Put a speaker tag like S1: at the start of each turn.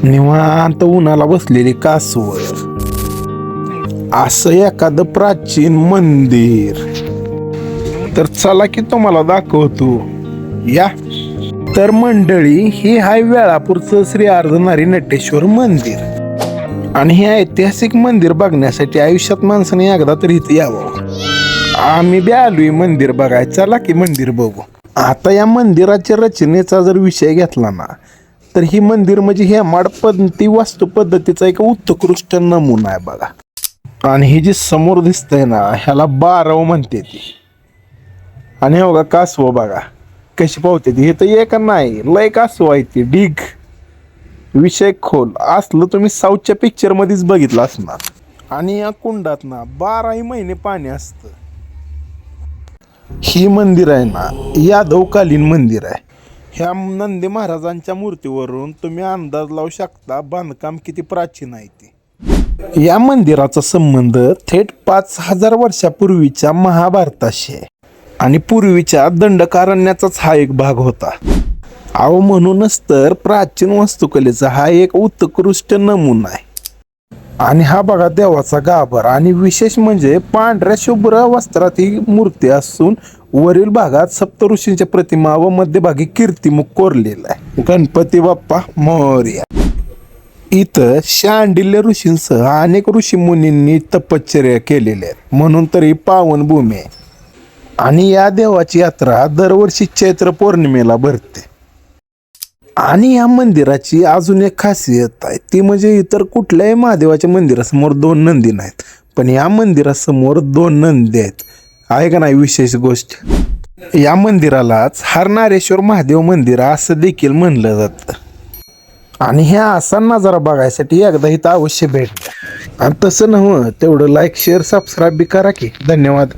S1: निवांत उन्हाला बसलेली कासवर, असं एखादं प्राचीन मंदिर. तर चला की तुम्हाला दाखवतो या. तर मंडळी, हे आहे वेळापूरचं श्री अर्धनारी नटेश्वर मंदिर. आणि हे ऐतिहासिक मंदिर बघण्यासाठी आयुष्यात माणसाने एकदा तरी इथे यावं. आम्ही बी आलोय मंदिर बघाय. चला की मंदिर बघू. आता या मंदिराच्या रचनेचा जर विषय घेतला ना, तर ही मंदिर म्हणजे हेमाडपंथी वास्तू पद्धतीचा एक उत्कृष्ट नमुना आहे बघा. आणि ही जी समोर दिसतंय ना, ह्याला बारव म्हणते ती. आणि हे बघा कासव बघा कशी पावते ती. हे तर एक नाही, लय कासव आहे ती ढीग. विषय खोल असलं तुम्ही साऊथच्या पिक्चर मध्येच बघितलं असणार. आणि या कुंडात ना 12ही महिने पाणी असतं. ही मंदिर आहे ना, यादवकालीन मंदिर आहे. ह्या नंदी महाराजांच्या मूर्तीवरून तुम्ही अंदाज लावू शकता बांधकाम किती प्राचीन आहे ते. या मंदिराचा संबंध थेट 5000 वर्षापूर्वीच्या महाभारताशी आहे. आणि पूर्वीच्या दंडकारण्याचाच हा एक भाग होता. अहो, म्हणूनच तर प्राचीन वास्तुकलेचा हा एक उत्कृष्ट नमुना आहे. आणि हा बघा देवाचा गाभारा. आणि विशेष म्हणजे पांढऱ्या शुभ्र वस्त्रात ही मूर्ती असून वरील भागात सप्तऋषींच्या प्रतिमा व मध्यभागी कीर्तिमुख कोरलेला आहे. गणपती बाप्पा मोरया. इथं शांडिल्य ऋषींसह अनेक ऋषीमुनींनी तपश्चर्या केलेल्या आहेत, म्हणून तर ही पावनभूमी आहे. आणि या देवाची यात्रा दरवर्षी चैत्र पौर्णिमेला भरते. आणि या मंदिराची अजून एक खासियत आहे, ती म्हणजे इतर कुठल्याही महादेवाच्या मंदिरासमोर 2 नंदी नाहीत, पण या मंदिरासमोर 2 नंदी आहेत. आहे का नाही विशेष गोष्ट. या मंदिरालाच हरनारेश्वर महादेव मंदिर असं देखील म्हणलं जातं. आणि ह्या असा नजारा बघायसाठी एकदा इथं अवश्य भेट द्या. आणि तसं नव्हतं तेवढं लाईक शेअर सबस्क्राईब बी करा की. धन्यवाद.